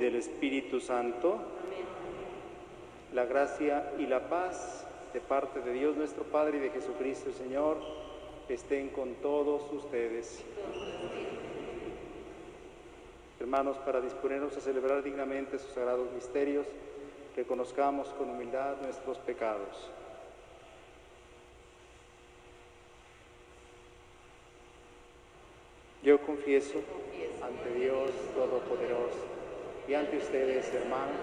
del Espíritu Santo. Amén. La gracia y la paz de parte de Dios nuestro Padre y de Jesucristo, Señor, estén con todos ustedes. Hermanos, para disponernos a celebrar dignamente sus sagrados misterios, reconozcamos con humildad nuestros pecados. Yo confieso ante Dios Todopoderoso y ante ustedes, hermanos,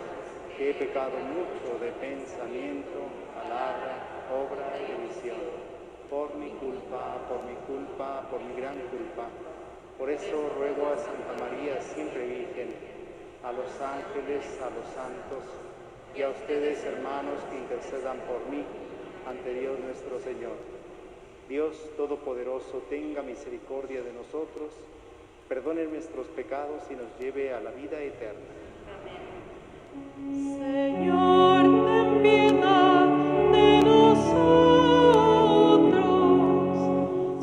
que he pecado mucho de pensamiento, palabra, obra y omisión, por mi culpa, por mi gran culpa. Por eso ruego a Santa María, siempre Virgen, a los ángeles, a los santos y a ustedes, hermanos, que intercedan por mí ante Dios nuestro Señor. Dios Todopoderoso, tenga misericordia de nosotros, perdone nuestros pecados y nos lleve a la vida eterna. Señor, ten piedad de nosotros.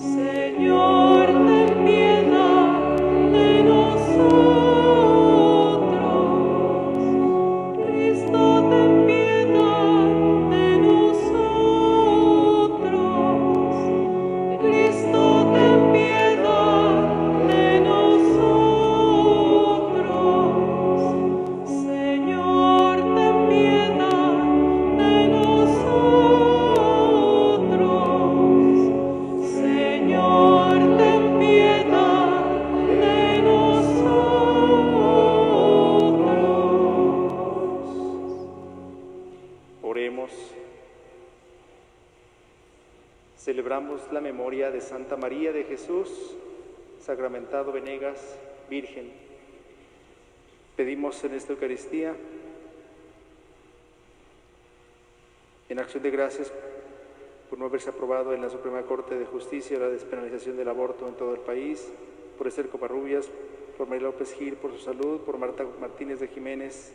Señor, ten piedad de nosotros. Cristo, ten piedad de nosotros. Cristo, ten piedad de nosotros. Señor, ten piedad de nosotros. Señor, ten piedad de nosotros. Oremos. Celebramos la memoria de Santa María de Jesús, Sacramentado Venegas, Virgen. Pedimos en esta Eucaristía, en acción de gracias por no haberse aprobado en la Suprema Corte de Justicia la despenalización del aborto en todo el país, por Esther Covarrubias, por María López Gil, por su salud, por Marta Martínez de Jiménez,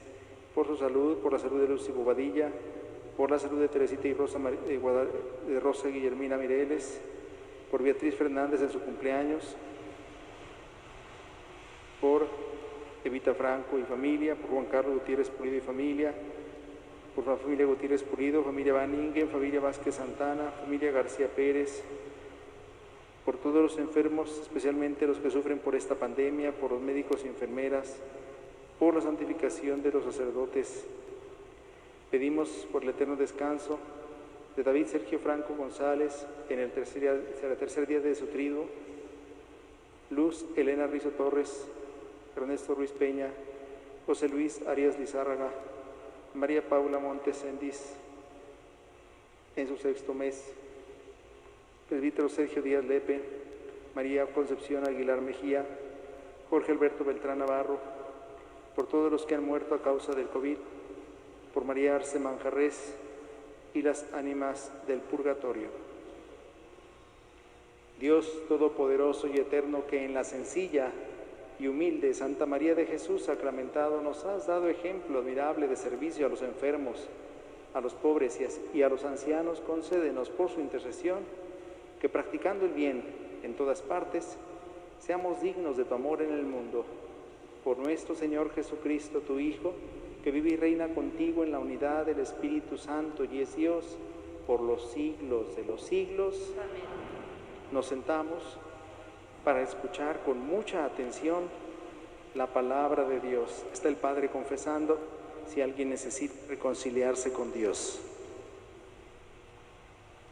por su salud, por la salud de Lucy Bobadilla, por la salud de Teresita y Rosa Guillermina Mireles, por Beatriz Fernández en su cumpleaños, por Evita Franco y familia, por Juan Carlos Gutiérrez Pulido y familia, por la familia Gutiérrez Pulido, familia Van Ingen, familia Vázquez Santana, familia García Pérez, por todos los enfermos, especialmente los que sufren por esta pandemia, por los médicos y enfermeras, por la santificación de los sacerdotes. Pedimos por el eterno descanso de David Sergio Franco González en el tercer día de su triduo, Luz Elena Rizo Torres, Ernesto Ruiz Peña, José Luis Arias Lizárraga, María Paula Montes Endis en su 6º mes, Presbítero Sergio Díaz Lepe, María Concepción Aguilar Mejía, Jorge Alberto Beltrán Navarro, por todos los que han muerto a causa del COVID, por María Arce Manjarres y las ánimas del purgatorio. Dios Todopoderoso y Eterno, que en la sencilla y humilde Santa María de Jesús sacramentado nos has dado ejemplo admirable de servicio a los enfermos, a los pobres y a los ancianos, concédenos por su intercesión que, practicando el bien en todas partes, seamos dignos de tu amor en el mundo. Por nuestro Señor Jesucristo, tu Hijo, que vive y reina contigo en la unidad del Espíritu Santo y es Dios por los siglos de los siglos. Amén. Nos sentamos para escuchar con mucha atención la palabra de Dios. Está el Padre confesando si alguien necesita reconciliarse con Dios.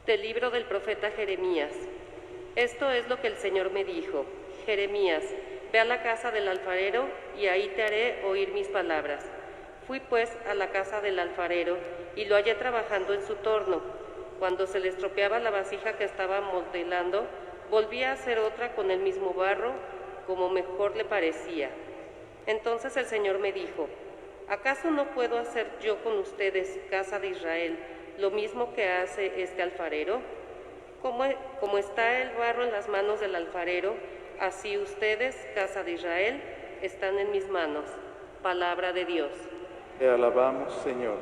Del libro del profeta Jeremías. Esto es lo que el Señor me dijo: Jeremías, ve a la casa del alfarero y ahí te haré oír mis palabras. Fui pues a la casa del alfarero y lo hallé trabajando en su torno. Cuando se le estropeaba la vasija que estaba modelando, volvía a hacer otra con el mismo barro, como mejor le parecía. Entonces el Señor me dijo: ¿acaso no puedo hacer yo con ustedes, casa de Israel, lo mismo que hace este alfarero? Como está el barro en las manos del alfarero, así ustedes, casa de Israel, están en mis manos. Palabra de Dios. Te alabamos, Señor.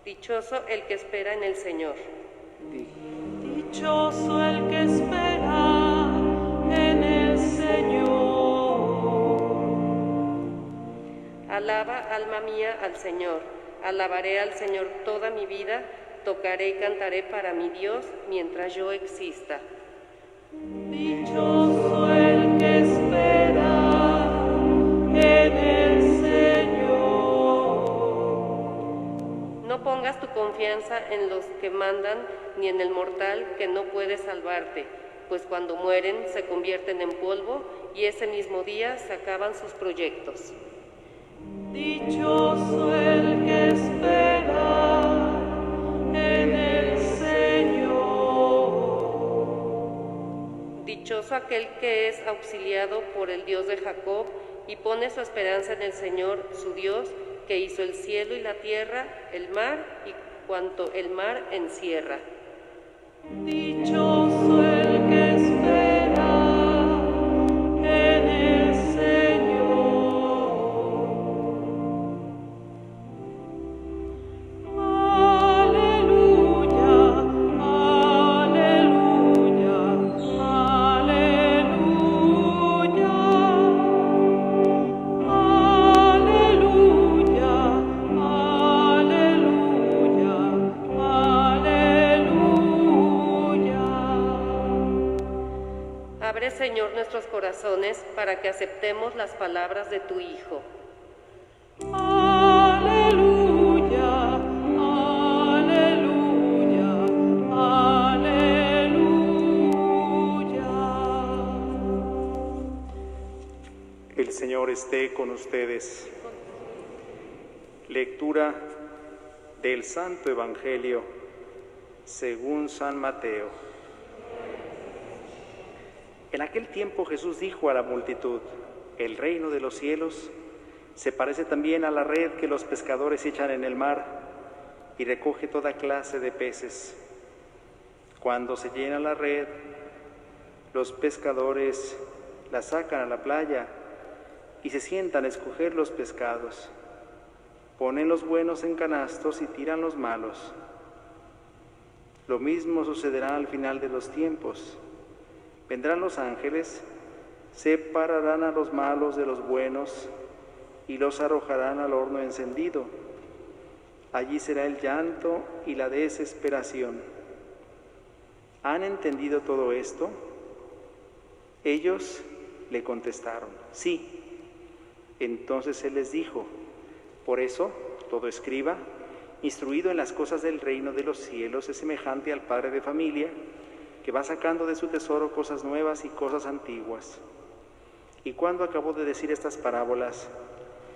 Dichoso el que espera en el Señor. Dichoso el que espera en el Señor. Alaba, alma mía, al Señor. Alabaré al Señor toda mi vida. Tocaré y cantaré para mi Dios mientras yo exista. Dichoso el que espera en el Señor. No pongas tu confianza en los que mandan, ni en el mortal que no puede salvarte, pues cuando mueren se convierten en polvo y ese mismo día se acaban sus proyectos. Dichoso el que espera en el Señor. Dichoso aquel que es auxiliado por el Dios de Jacob y pone su esperanza en el Señor, su Dios, que hizo el cielo y la tierra, el mar y cuanto el mar encierra. Dichoso el que espera en el Señor. Aleluya, aleluya, aleluya. Aleluya, aleluya, aleluya. Abre, Señor, nuestros corazones para que aceptemos las palabras de tu Hijo. Aleluya, aleluya, aleluya. El Señor esté con ustedes. Lectura del Santo Evangelio según San Mateo. En aquel tiempo Jesús dijo a la multitud: el reino de los cielos se parece también a la red que los pescadores echan en el mar y recoge toda clase de peces. Cuando se llena la red, los pescadores la sacan a la playa y se sientan a escoger los pescados. Ponen los buenos en canastos y tiran los malos. Lo mismo sucederá al final de los tiempos. Vendrán los ángeles, separarán a los malos de los buenos y los arrojarán al horno encendido. Allí será el llanto y la desesperación. ¿Han entendido todo esto? Ellos le contestaron: sí. Entonces él les dijo: por eso, todo escriba, instruido en las cosas del reino de los cielos, es semejante al padre de familia, que va sacando de su tesoro cosas nuevas y cosas antiguas. Y cuando acabó de decir estas parábolas,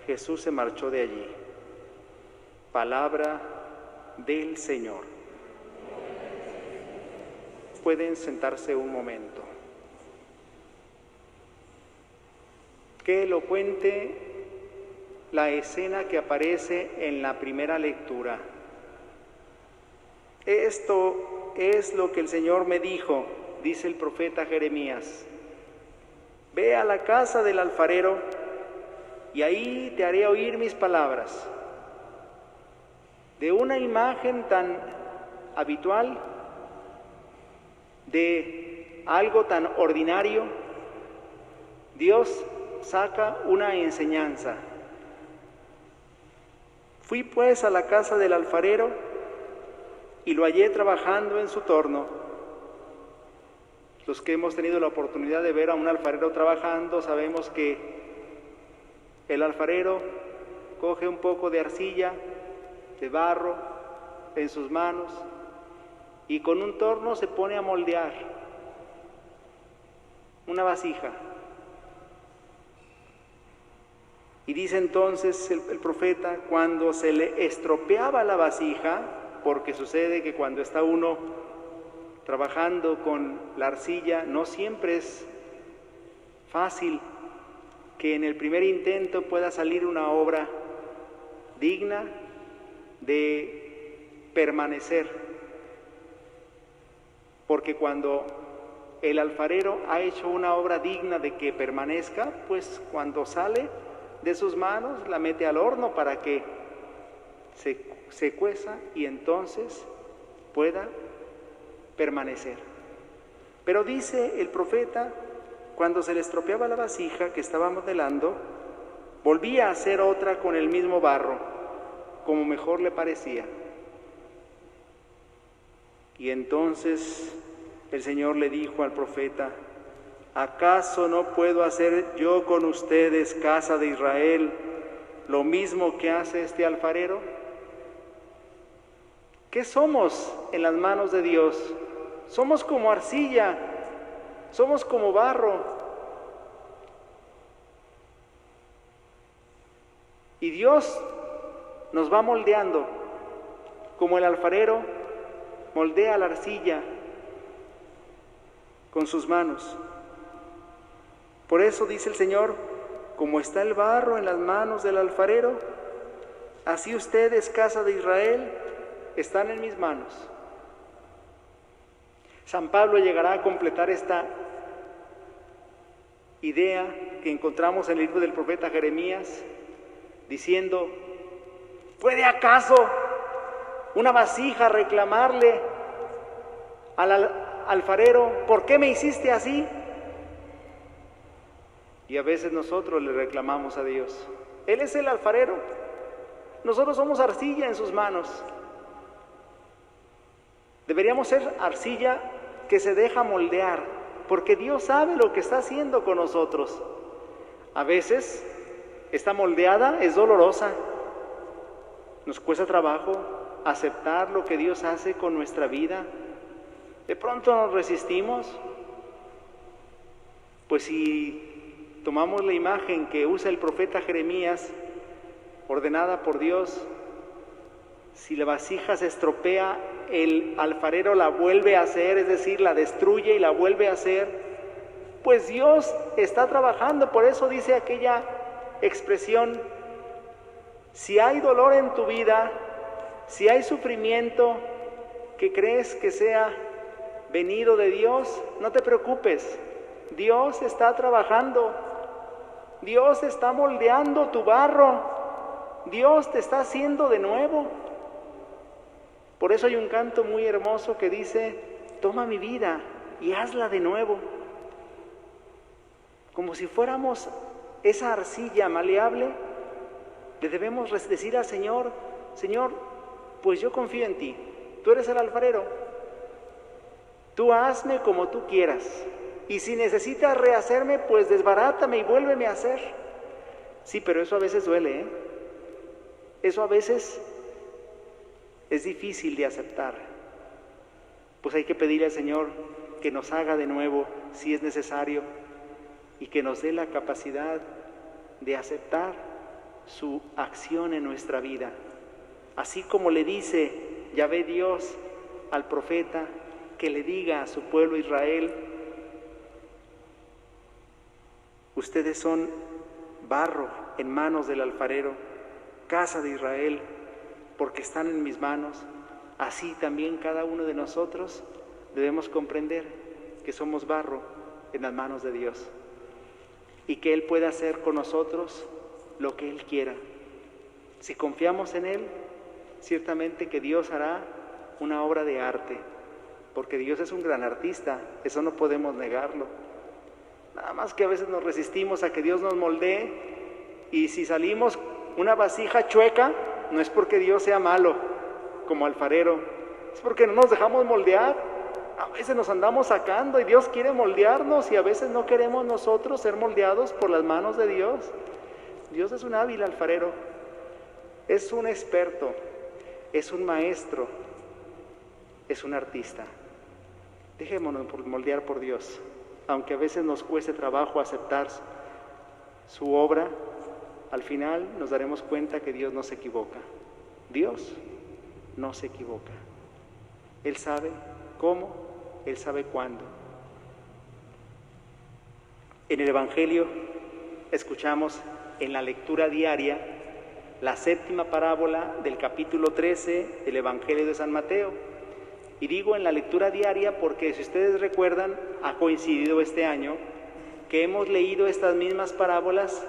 Jesús se marchó de allí. Palabra del Señor. Pueden sentarse un momento. Qué elocuente la escena que aparece en la primera lectura. Esto es lo que el Señor me dijo, dice el profeta Jeremías. Ve a la casa del alfarero y ahí te haré oír mis palabras. De una imagen tan habitual, de algo tan ordinario, Dios saca una enseñanza. Fui pues a la casa del alfarero y lo hallé trabajando en su torno. Los que hemos tenido la oportunidad de ver a un alfarero trabajando sabemos que el alfarero coge un poco de arcilla, de barro en sus manos y con un torno se pone a moldear una vasija. Y dice entonces el profeta, cuando se le estropeaba la vasija, porque sucede que cuando está uno trabajando con la arcilla, no siempre es fácil que en el primer intento pueda salir una obra digna de permanecer. Porque cuando el alfarero ha hecho una obra digna de que permanezca, pues cuando sale de sus manos la mete al horno para que se cueza y entonces pueda permanecer. Pero dice el profeta, cuando se le estropeaba la vasija que estaba modelando, volvía a hacer otra con el mismo barro, como mejor le parecía. Y entonces el Señor le dijo al profeta, ¿acaso no puedo hacer yo con ustedes, casa de Israel, lo mismo que hace este alfarero? ¿Qué somos en las manos de Dios? Somos como arcilla, somos como barro. Y Dios nos va moldeando, como el alfarero moldea la arcilla con sus manos. Por eso dice el Señor, como está el barro en las manos del alfarero, así ustedes, casa de Israel, están en mis manos. San Pablo llegará a completar esta idea que encontramos en el libro del profeta Jeremías, diciendo, ¿puede acaso una vasija reclamarle al alfarero, ¿por qué me hiciste así? Y a veces nosotros le reclamamos a Dios. Él es el alfarero, nosotros somos arcilla en sus manos. Deberíamos ser arcilla que se deja moldear, porque Dios sabe lo que está haciendo con nosotros. A veces esta moldeada es dolorosa, nos cuesta trabajo aceptar lo que Dios hace con nuestra vida. De pronto nos resistimos, pues si tomamos la imagen que usa el profeta Jeremías, ordenada por Dios, si la vasija se estropea, el alfarero la vuelve a hacer, es decir, la destruye y la vuelve a hacer, pues Dios está trabajando. Por eso dice aquella expresión, si hay dolor en tu vida, si hay sufrimiento que crees que sea venido de Dios, no te preocupes, Dios está trabajando, Dios está moldeando tu barro, Dios te está haciendo de nuevo. Por eso hay un canto muy hermoso que dice, toma mi vida y hazla de nuevo. Como si fuéramos esa arcilla maleable, le debemos decir al Señor, Señor, pues yo confío en ti, tú eres el alfarero, tú hazme como tú quieras, y si necesitas rehacerme, pues desbarátame y vuélveme a hacer. Sí, pero eso a veces duele, ¿eh? Eso a veces es difícil de aceptar. Pues hay que pedirle al Señor que nos haga de nuevo si es necesario y que nos dé la capacidad de aceptar su acción en nuestra vida. Así como le dice Yahvé Dios al profeta que le diga a su pueblo Israel, ustedes son barro en manos del alfarero, casa de Israel, porque están en mis manos. Así también cada uno de nosotros debemos comprender que somos barro en las manos de Dios y que Él puede hacer con nosotros lo que Él quiera. Si confiamos en Él, ciertamente que Dios hará una obra de arte, porque Dios es un gran artista, eso no podemos negarlo. Nada más que a veces nos resistimos a que Dios nos moldee, y si salimos una vasija chueca, no es porque Dios sea malo, como alfarero, es porque no nos dejamos moldear. A veces nos andamos sacando y Dios quiere moldearnos, y a veces no queremos nosotros ser moldeados por las manos de Dios. Dios es un hábil alfarero, es un experto, es un maestro, es un artista. Dejémonos moldear por Dios, aunque a veces nos cueste trabajo aceptar su obra. Al final nos daremos cuenta que Dios no se equivoca. Dios no se equivoca. Él sabe cómo, Él sabe cuándo. En el Evangelio escuchamos en la lectura diaria la séptima parábola del capítulo 13 del Evangelio de San Mateo. Y digo en la lectura diaria porque, si ustedes recuerdan, ha coincidido este año que hemos leído estas mismas parábolas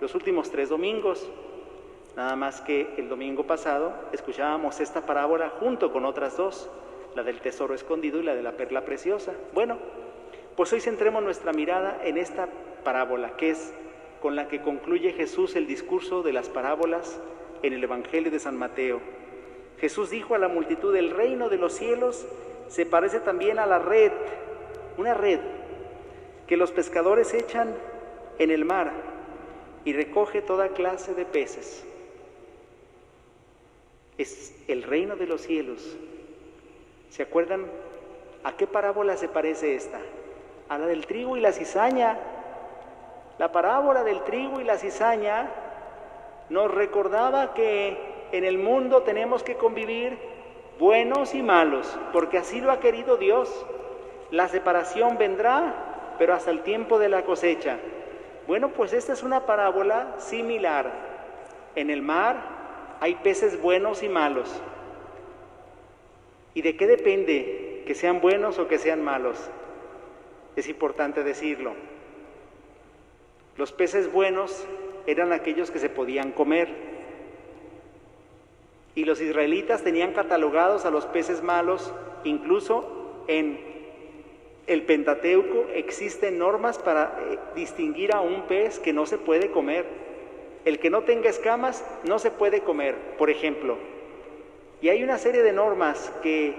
los últimos 3 domingos. Nada más que el domingo pasado escuchábamos esta parábola junto con otras 2, la del tesoro escondido y la de la perla preciosa. Bueno, pues hoy centremos nuestra mirada en esta parábola, que es con la que concluye Jesús el discurso de las parábolas en el Evangelio de San Mateo. Jesús dijo a la multitud: el reino de los cielos se parece también a la red, una red que los pescadores echan en el mar y recoge toda clase de peces. Es el reino de los cielos. ¿Se acuerdan a qué parábola se parece esta? A la del trigo y la cizaña. La parábola del trigo y la cizaña nos recordaba que en el mundo tenemos que convivir buenos y malos, porque así lo ha querido Dios. La separación vendrá, pero hasta el tiempo de la cosecha. Bueno, pues esta es una parábola similar. En el mar hay peces buenos y malos. ¿Y de qué depende que sean buenos o que sean malos? Es importante decirlo. Los peces buenos eran aquellos que se podían comer. Y los israelitas tenían catalogados a los peces malos. Incluso en el Pentateuco existen normas para distinguir a un pez que no se puede comer. El que no tenga escamas no se puede comer, por ejemplo. Y hay una serie de normas que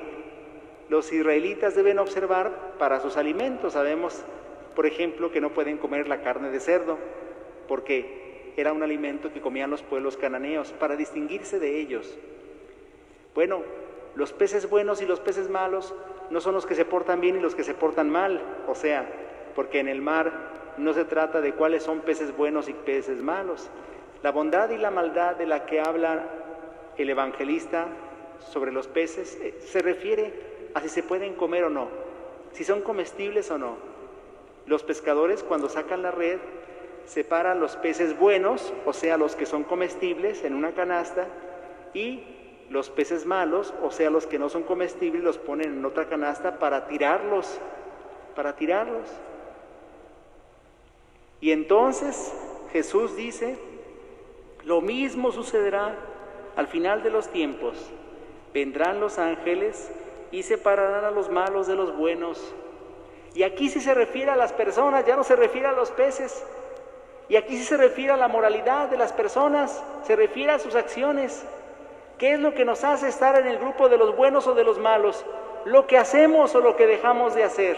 los israelitas deben observar para sus alimentos. Sabemos, por ejemplo, que no pueden comer la carne de cerdo, porque era un alimento que comían los pueblos cananeos, para distinguirse de ellos. Bueno, los peces buenos y los peces malos no son los que se portan bien y los que se portan mal, o sea, porque en el mar no se trata de cuáles son peces buenos y peces malos. La bondad y la maldad de la que habla el evangelista sobre los peces se refiere a si se pueden comer o no, si son comestibles o no. Los pescadores, cuando sacan la red, separan los peces buenos, o sea, los que son comestibles, en una canasta, y los peces malos, o sea, los que no son comestibles, los ponen en otra canasta para tirarlos. Y entonces Jesús dice: lo mismo sucederá al final de los tiempos. Vendrán los ángeles y separarán a los malos de los buenos. Y aquí sí se refiere a las personas, ya no se refiere a los peces. Y aquí sí se refiere a la moralidad de las personas, se refiere a sus acciones. ¿Qué es lo que nos hace estar en el grupo de los buenos o de los malos? Lo que hacemos o lo que dejamos de hacer.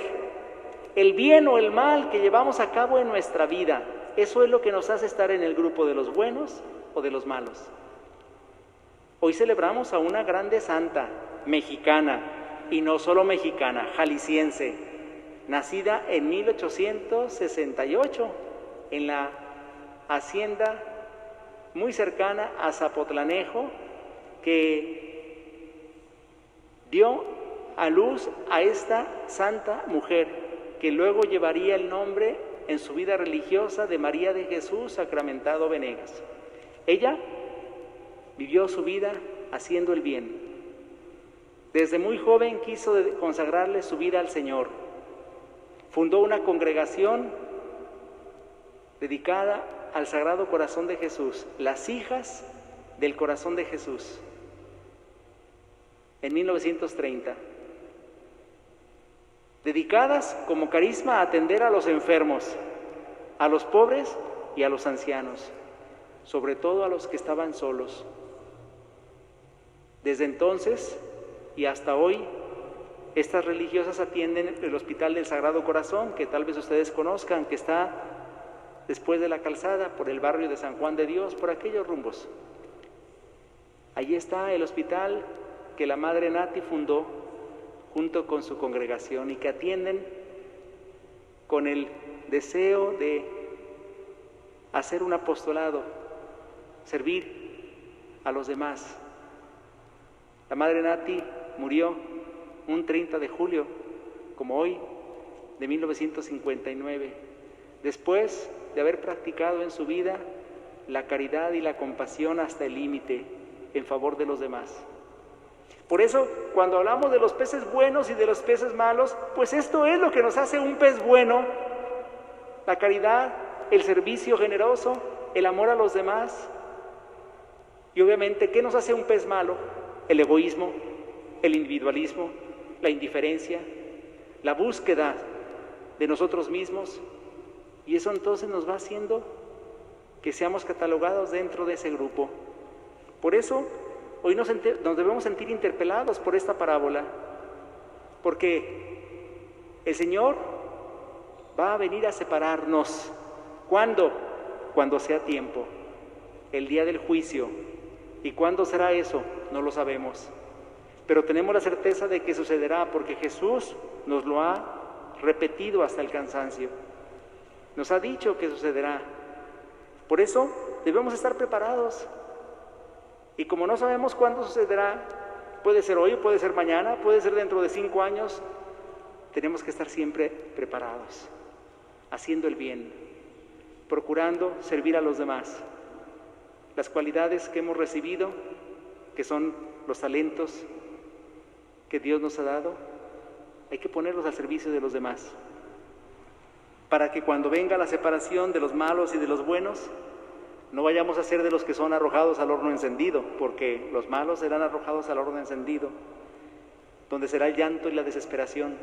El bien o el mal que llevamos a cabo en nuestra vida. Eso es lo que nos hace estar en el grupo de los buenos o de los malos. Hoy celebramos a una grande santa mexicana, y no solo mexicana, jalisciense, nacida en 1868 en la hacienda muy cercana a Zapotlanejo, que dio a luz a esta santa mujer, que luego llevaría el nombre en su vida religiosa de María de Jesús Sacramentado Venegas. Ella vivió su vida haciendo el bien. Desde muy joven quiso consagrarle su vida al Señor. Fundó una congregación dedicada al Sagrado Corazón de Jesús, las Hijas del Corazón de Jesús, en 1930. Dedicadas como carisma a atender a los enfermos, a los pobres y a los ancianos, sobre todo a los que estaban solos. Desde entonces y hasta hoy, estas religiosas atienden el Hospital del Sagrado Corazón, que tal vez ustedes conozcan, que está después de la calzada, por el barrio de San Juan de Dios, por aquellos rumbos. Allí está el hospital que la Madre Nati fundó junto con su congregación, y que atienden con el deseo de hacer un apostolado, servir a los demás. La Madre Nati murió un 30 de julio, como hoy, de 1959, después de haber practicado en su vida la caridad y la compasión hasta el límite en favor de los demás. Por eso, cuando hablamos de los peces buenos y de los peces malos, pues esto es lo que nos hace un pez bueno: la caridad, el servicio generoso, el amor a los demás. Y obviamente, ¿qué nos hace un pez malo? El egoísmo, el individualismo, la indiferencia, la búsqueda de nosotros mismos, y eso entonces nos va haciendo que seamos catalogados dentro de ese grupo. Por eso, hoy nos debemos sentir interpelados por esta parábola, porque el Señor va a venir a separarnos. ¿Cuándo? Cuando sea tiempo, el día del juicio. ¿Y cuándo será eso? No lo sabemos. Pero tenemos la certeza de que sucederá, porque Jesús nos lo ha repetido hasta el cansancio. Nos ha dicho que sucederá. Por eso debemos estar preparados. Y como no sabemos cuándo sucederá, puede ser hoy, puede ser mañana, puede ser dentro de 5 años, tenemos que estar siempre preparados, haciendo el bien, procurando servir a los demás. Las cualidades que hemos recibido, que son los talentos que Dios nos ha dado, hay que ponerlos al servicio de los demás, para que cuando venga la separación de los malos y de los buenos, no vayamos a ser de los que son arrojados al horno encendido, porque los malos serán arrojados al horno encendido, donde será el llanto y la desesperación.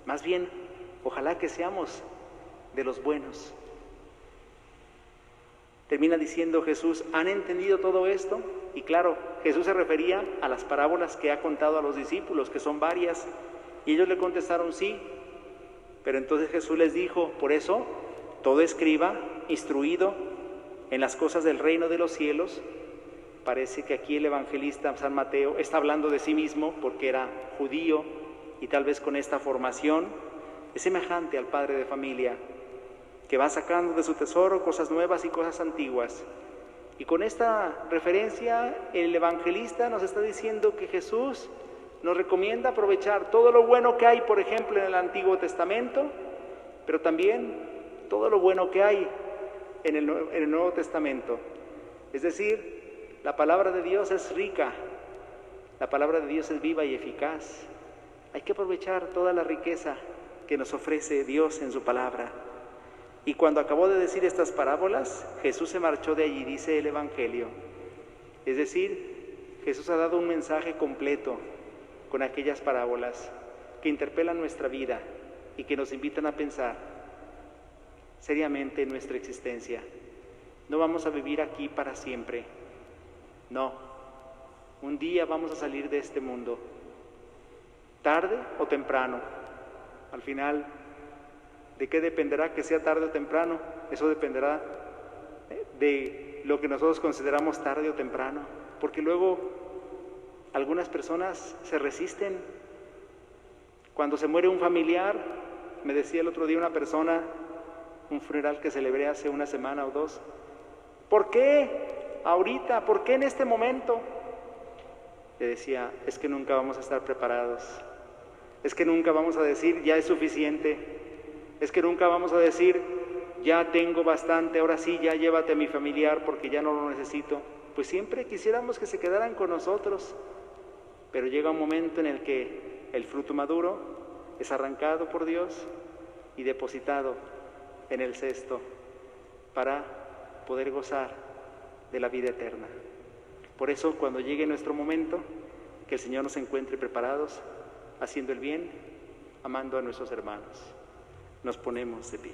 Más bien, ojalá que seamos de los buenos. Termina diciendo Jesús, ¿han entendido todo esto? Y claro, Jesús se refería a las parábolas que ha contado a los discípulos, que son varias, y ellos le contestaron sí. Pero entonces Jesús les dijo, por eso, todo escriba, instruido en las cosas del reino de los cielos. Parece que aquí el evangelista San Mateo está hablando de sí mismo, porque era judío, y tal vez con esta formación es semejante al padre de familia, que va sacando de su tesoro cosas nuevas y cosas antiguas. Y con esta referencia, el evangelista nos está diciendo que Jesús nos recomienda aprovechar todo lo bueno que hay, por ejemplo, en el Antiguo Testamento, pero también todo lo bueno que hay en el Nuevo Testamento. Es decir, la palabra de Dios es rica, la palabra de Dios es viva y eficaz. Hay que aprovechar toda la riqueza que nos ofrece Dios en su palabra. Y cuando acabó de decir estas parábolas, Jesús se marchó de allí, dice el Evangelio. Es decir, Jesús ha dado un mensaje completo con aquellas parábolas que interpelan nuestra vida y que nos invitan a pensar seriamente en nuestra existencia. No vamos a vivir aquí para siempre. No, un día vamos a salir de este mundo, tarde o temprano. Al final, ¿de qué dependerá que sea tarde o temprano? Eso dependerá de lo que nosotros consideramos tarde o temprano, porque luego algunas personas se resisten. Cuando se muere un familiar, me decía el otro día una persona, un funeral que celebré hace una semana o 2, ¿por qué ahorita? ¿Por qué en este momento? Le decía, es que nunca vamos a estar preparados, es que nunca vamos a decir, ya es suficiente, es que nunca vamos a decir, ya tengo bastante, ahora sí, ya llévate a mi familiar porque ya no lo necesito. Pues siempre quisiéramos que se quedaran con nosotros, pero llega un momento en el que el fruto maduro es arrancado por Dios y depositado en el cesto para poder gozar de la vida eterna. Por eso, cuando llegue nuestro momento, que el Señor nos encuentre preparados, haciendo el bien, amando a nuestros hermanos. Nos ponemos de pie.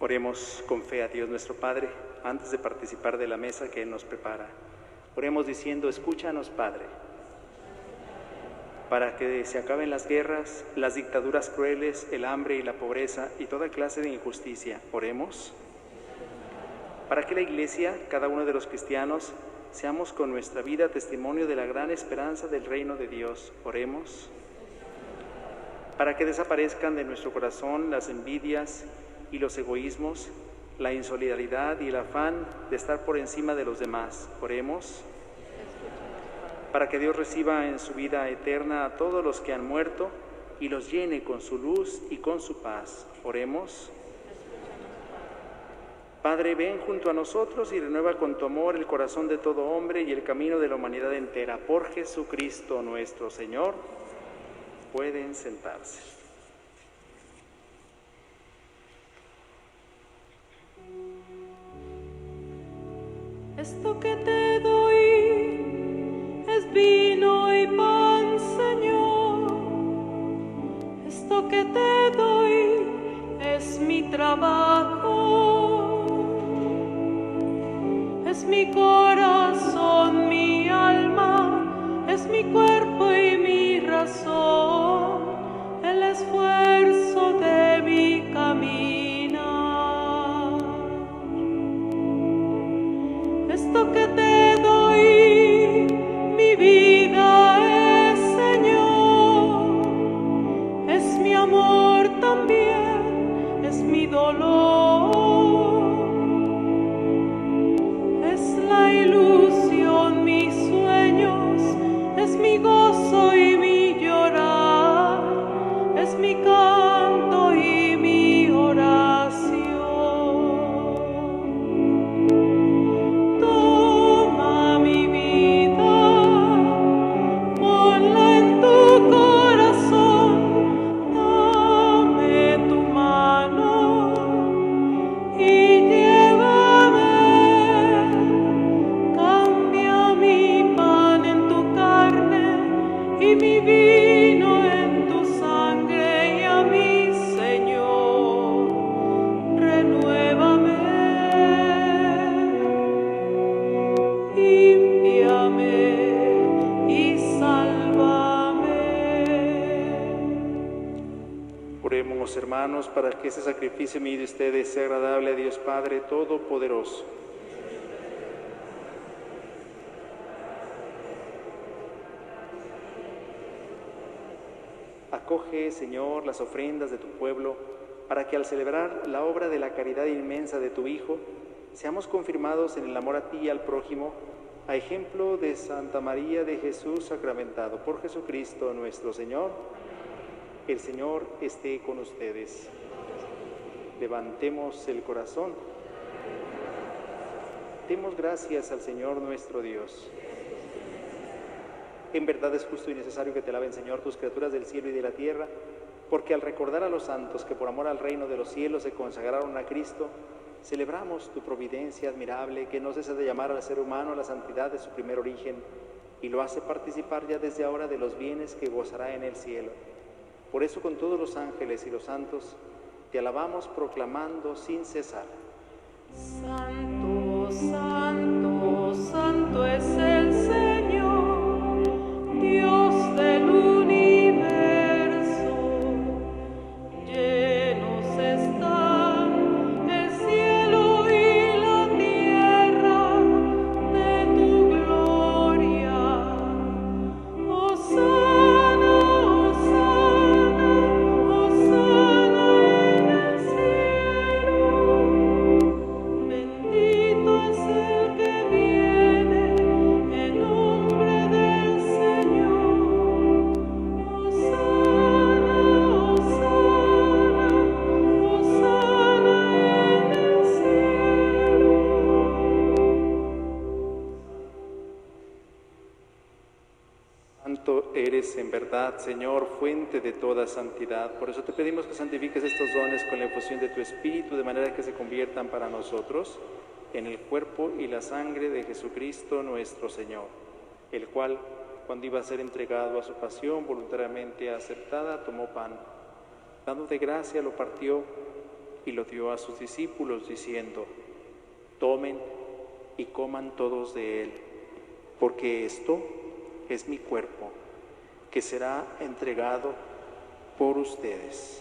Oremos con fe a Dios nuestro Padre antes de participar de la mesa que Él nos prepara. Oremos diciendo, escúchanos, Padre, para que se acaben las guerras, las dictaduras crueles, el hambre y la pobreza y toda clase de injusticia. Oremos para que la Iglesia, cada uno de los cristianos, seamos con nuestra vida testimonio de la gran esperanza del reino de Dios. Oremos para que desaparezcan de nuestro corazón las envidias y los egoísmos, la insolidaridad y el afán de estar por encima de los demás. Oremos para que Dios reciba en su vida eterna a todos los que han muerto y los llene con su luz y con su paz. Oremos. Padre, ven junto a nosotros y renueva con tu amor el corazón de todo hombre y el camino de la humanidad entera. Por Jesucristo nuestro Señor. Pueden sentarse. Esto que te doy es vino y pan, Señor. Esto que te doy es mi trabajo, es mi corazón, mi alma, es mi cuerpo y mi razón, el esfuerzo de mi caminar. Esto que te doy, mi vida es, Señor, es mi amor también, es mi dolor, es la ilusión, mis sueños, es mi gozo y mi llorar, es mi canto y mi oración. Toma mi vida, ponla en tu corazón, dame tu mano y llévame. Cambia mi pan en tu carne y mi vino en tu sangre, y a mi Señor, renuévame, límpiame y sálvame. Oremos, hermanos, para que ese sacrificio mío de ustedes sea agradable a Dios Padre Todopoderoso. Acoge, Señor, las ofrendas de tu pueblo, para que al celebrar la obra de la caridad inmensa de tu Hijo, seamos confirmados en el amor a ti y al prójimo, a ejemplo de Santa María de Jesús sacramentado. Por Jesucristo nuestro Señor. El Señor esté con ustedes. Levantemos el corazón. Demos gracias al Señor nuestro Dios. En verdad es justo y necesario que te alaben, Señor, tus criaturas del cielo y de la tierra, porque al recordar a los santos que por amor al reino de los cielos se consagraron a Cristo, celebramos tu providencia admirable, que no cesa de llamar al ser humano a la santidad de su primer origen y lo hace participar ya desde ahora de los bienes que gozará en el cielo. Por eso, con todos los ángeles y los santos, te alabamos proclamando sin cesar: Santo, santo, santo es el Señor, Dios del universo. Llenos están el cielo y la tierra de tu gloria. Hosana, hosana, hosana en el cielo. Bendito es el que viene en nombre del Señor. Hosana, hosana, hosana en el cielo. Santo eres en verdad, Señor, fuente de toda santidad. Por eso te pedimos que santifiques estos dones con la efusión de tu Espíritu, de manera que se conviertan para nosotros en el cuerpo y la sangre de Jesucristo nuestro Señor, el cual, cuando iba a ser entregado a su pasión voluntariamente aceptada, tomó pan, dándote gracia, lo partió y lo dio a sus discípulos, diciendo: tomen y coman todos de él, porque esto es mi cuerpo, que será entregado por ustedes.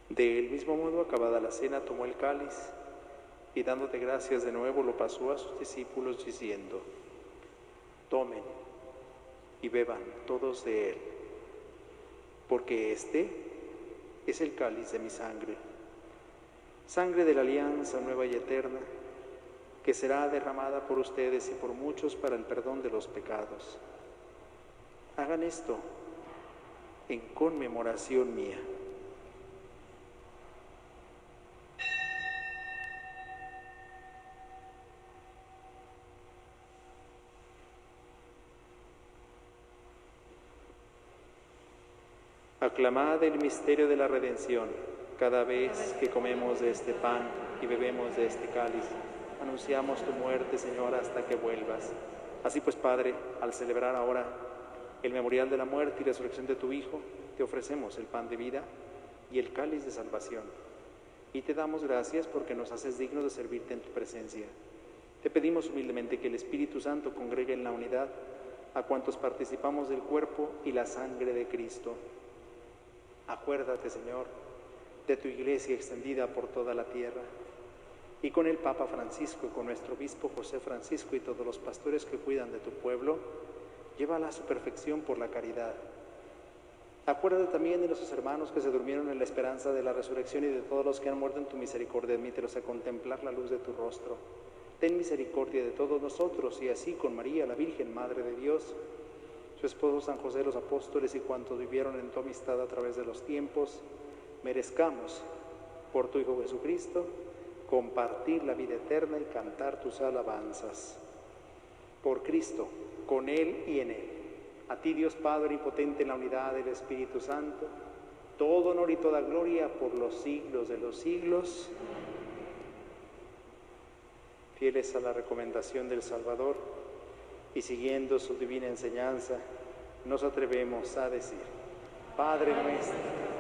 Del mismo modo, acabada la cena, tomó el cáliz y dándote gracias de nuevo lo pasó a sus discípulos diciendo: tomen y beban todos de él, porque este es el cáliz de mi sangre, sangre de la alianza nueva y eterna, que será derramada por ustedes y por muchos para el perdón de los pecados. Hagan esto en conmemoración mía. Aclamad el misterio de la redención. Cada vez que comemos de este pan y bebemos de este cáliz, anunciamos tu muerte, Señor, hasta que vuelvas. Así pues, Padre, al celebrar ahora el memorial de la muerte y resurrección de tu Hijo, te ofrecemos el pan de vida y el cáliz de salvación. Y te damos gracias porque nos haces dignos de servirte en tu presencia. Te pedimos humildemente que el Espíritu Santo congregue en la unidad a cuantos participamos del cuerpo y la sangre de Cristo. Acuérdate, Señor, de tu Iglesia extendida por toda la tierra, y con el Papa Francisco, con nuestro obispo José Francisco y todos los pastores que cuidan de tu pueblo, llévala a su perfección por la caridad. Acuérdate también de nuestros hermanos que se durmieron en la esperanza de la resurrección y de todos los que han muerto en tu misericordia. Admítelos a contemplar la luz de tu rostro. Ten misericordia de todos nosotros, y así con María, la Virgen, Madre de Dios, su esposo San José, los apóstoles y cuantos vivieron en tu amistad a través de los tiempos, merezcamos, por tu Hijo Jesucristo, compartir la vida eterna y cantar tus alabanzas. Por Cristo, con Él y en Él. A ti, Dios Padre omnipotente, en la unidad del Espíritu Santo, todo honor y toda gloria por los siglos de los siglos. Fieles a la recomendación del Salvador y siguiendo su divina enseñanza, nos atrevemos a decir: Padre nuestro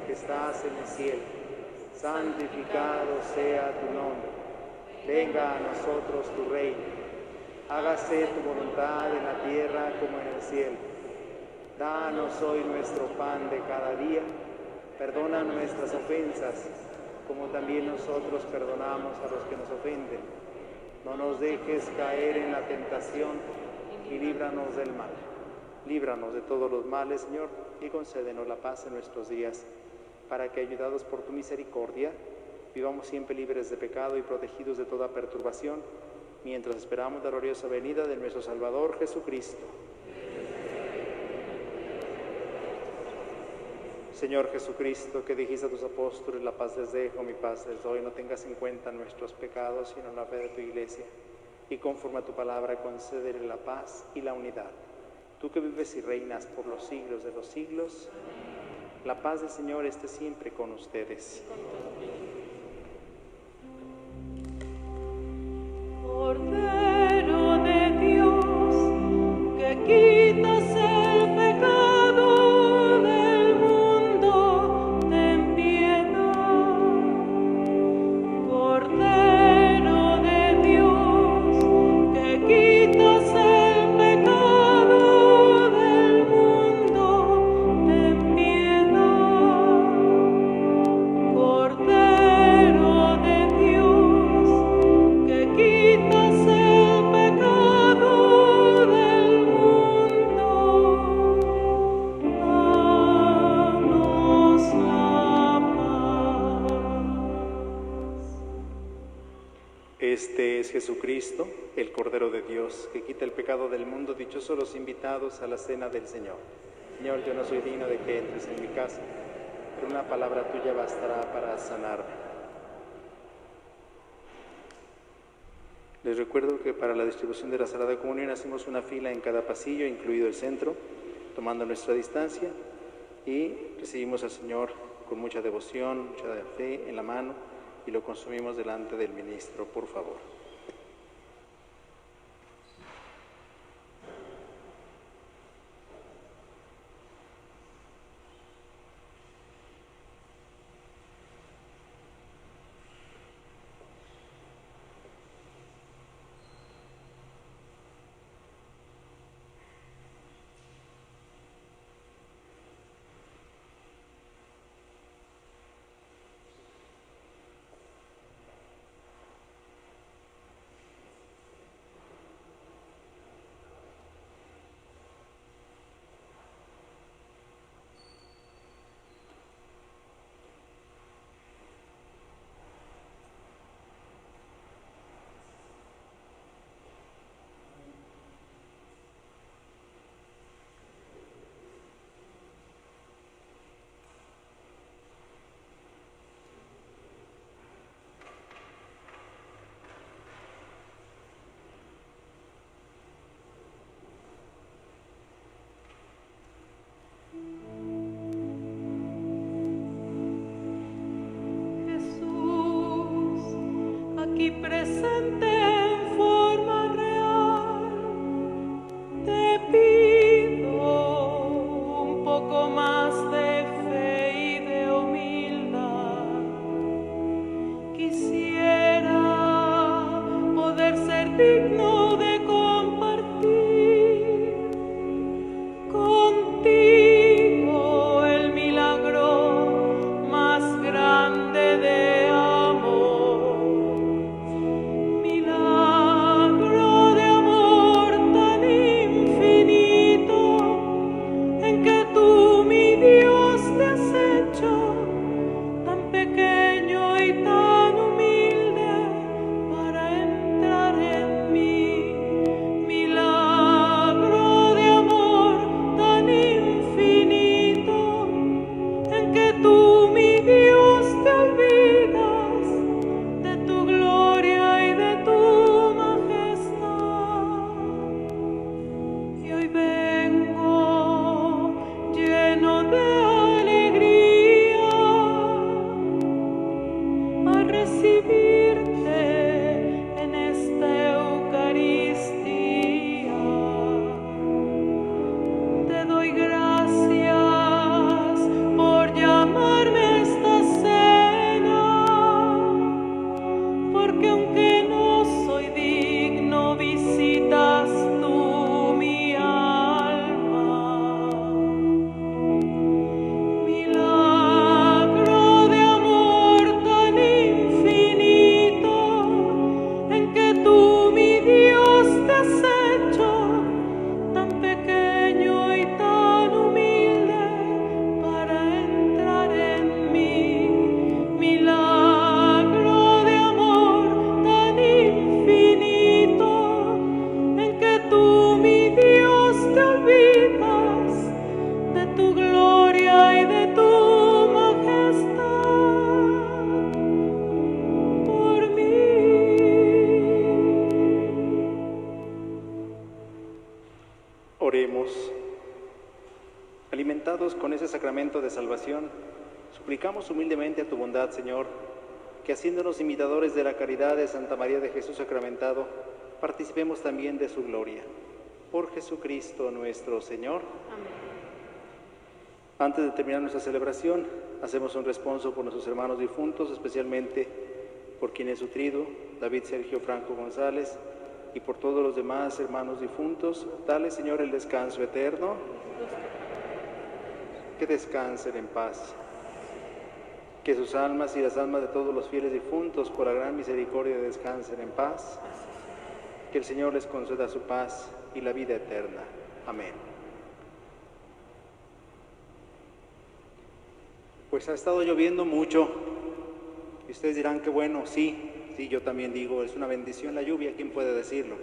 que estás en el cielo, santificado sea tu nombre. Venga a nosotros tu reino. Hágase tu voluntad en la tierra como en el cielo. Danos hoy nuestro pan de cada día. Perdona nuestras ofensas, como también nosotros perdonamos a los que nos ofenden. No nos dejes caer en la tentación y líbranos del mal. Líbranos de todos los males, Señor, y concédenos la paz en nuestros días, para que, ayudados por tu misericordia, vivamos siempre libres de pecado y protegidos de toda perturbación, mientras esperamos la gloriosa venida de nuestro Salvador Jesucristo. Señor Jesucristo, que dijiste a tus apóstoles: la paz les dejo, mi paz les doy, no tengas en cuenta nuestros pecados, sino la fe de tu Iglesia, y conforme a tu palabra concédele la paz y la unidad. Tú que vives y reinas por los siglos de los siglos, la paz del Señor esté siempre con ustedes. Cordero de Dios, que quitas el pecado del mundo, ten piedad. Cordero de Dios, que quitas el pecado del mundo, ten piedad. Cordero de Dios, que quitas el pecado del mundo, danos la paz. Este es Jesucristo, el Cordero de Dios, que quita el pecado del mundo. Dichosos los invitados a la cena del Señor. Señor, yo no soy digno de que entres en mi casa, pero una palabra tuya bastará para sanarme. Les recuerdo que para la distribución de la Sagrada Comunión hacemos una fila en cada pasillo, incluido el centro, tomando nuestra distancia, y recibimos al Señor con mucha devoción, mucha fe en la mano, y lo consumimos delante del ministro, por favor. digno de compartir contigo el milagro más grande de amor. Milagro de amor tan infinito en que tú, mi Dios, te has hecho tan pequeño y tan humilde para entrar en mí. Milagro de amor tan infinito en que tú, mi Dios, te olvidas de tu gloria y de tu majestad. Y hoy vengo lleno de alegría a recibirte en esta Eucaristía. Te doy gracias por llamarme a esta cena, porque aunque no soy digno, visitas tú mi alma. Milagro de amor tan infinito en que tú, mi Dios, te has hecho tan pequeño y tan humilde para entrar en mí. Milagro de amor tan infinito en que tú, mi Dios, te olvidas de tu gloria y de tu majestad por mí. Oremos. Alimentados con ese sacramento de salvación, suplicamos humildemente a tu bondad, Señor, que haciéndonos imitadores de la caridad de Santa María de Jesús sacramentado, participemos también de su gloria. Por Jesucristo nuestro Señor. Antes de terminar nuestra celebración, hacemos un responso por nuestros hermanos difuntos, especialmente por quien es su trido, David Sergio Franco González, y por todos los demás hermanos difuntos. Dale, Señor, el descanso eterno. Que descansen en paz. Que sus almas y las almas de todos los fieles difuntos, por la gran misericordia, descansen en paz. Que el Señor les conceda su paz y la vida eterna. Amén. Pues ha estado lloviendo mucho. Y ustedes dirán que bueno, sí, yo también digo, es una bendición la lluvia, ¿quién puede decirlo?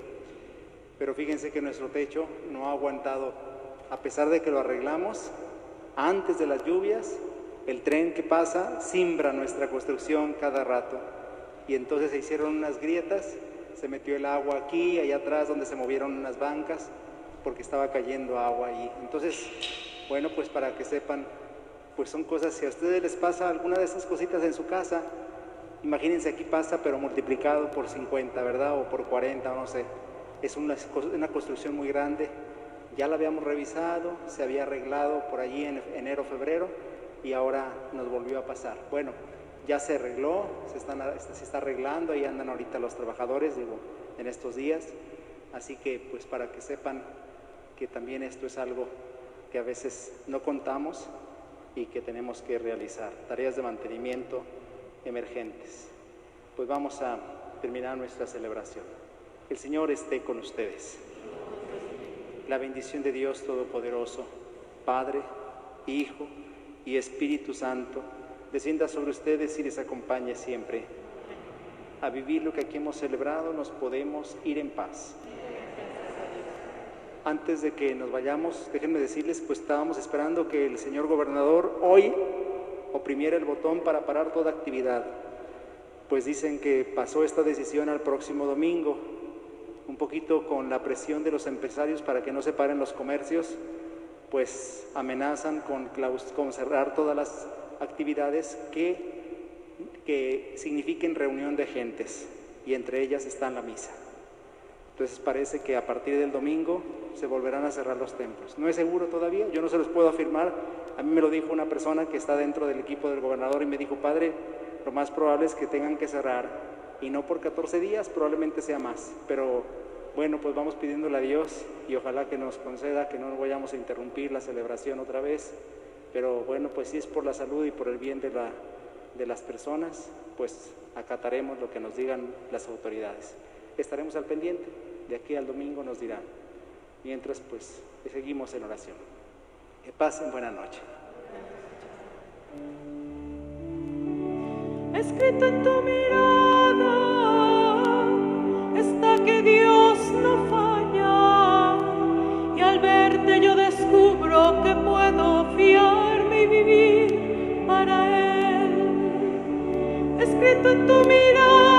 Pero fíjense que nuestro techo no ha aguantado, a pesar de que lo arreglamos, antes de las lluvias, el tren que pasa simbra nuestra construcción cada rato. Y entonces se hicieron unas grietas, se metió el agua aquí, allá atrás donde se movieron unas bancas, porque estaba cayendo agua ahí. Entonces, bueno, pues para que sepan, pues son cosas, si a ustedes les pasa alguna de esas cositas en su casa, imagínense aquí pasa, pero multiplicado por 50, ¿verdad? O por 40, o no sé. Es una construcción muy grande. Ya la habíamos revisado, se había arreglado por allí en enero, febrero, y ahora nos volvió a pasar. Bueno, ya se arregló, se está arreglando, ahí andan ahorita los trabajadores, en estos días. Así que, pues para que sepan que también esto es algo que a veces no contamos y que tenemos que realizar. Tareas de mantenimiento emergentes. Pues vamos a terminar nuestra celebración. El Señor esté con ustedes. La bendición de Dios Todopoderoso, Padre, Hijo y Espíritu Santo, descienda sobre ustedes y les acompañe siempre. A vivir lo que aquí hemos celebrado, nos podemos ir en paz. Antes de que nos vayamos, déjenme decirles, pues estábamos esperando que el señor gobernador hoy oprimiera el botón para parar toda actividad. Pues dicen que pasó esta decisión al próximo domingo, un poquito con la presión de los empresarios para que no se paren los comercios, pues amenazan con cerrar todas las actividades que signifiquen reunión de gentes, y entre ellas está la misa. Entonces parece que a partir del domingo se volverán a cerrar los templos. No es seguro todavía, yo no se los puedo afirmar. A mí me lo dijo una persona que está dentro del equipo del gobernador y me dijo: padre, lo más probable es que tengan que cerrar y no por 14 días, probablemente sea más, pero bueno, pues vamos pidiéndole a Dios y ojalá que nos conceda que no vayamos a interrumpir la celebración otra vez, pero bueno, pues si es por la salud y por el bien de las personas, pues acataremos lo que nos digan las autoridades. Estaremos al pendiente, de aquí al domingo nos dirán. Mientras, pues seguimos en oración. Que pasen buena noche. Escrito en tu mirada está que Dios no falla, y al verte yo descubro que puedo fiarme y vivir para Él. Escrito en tu mirada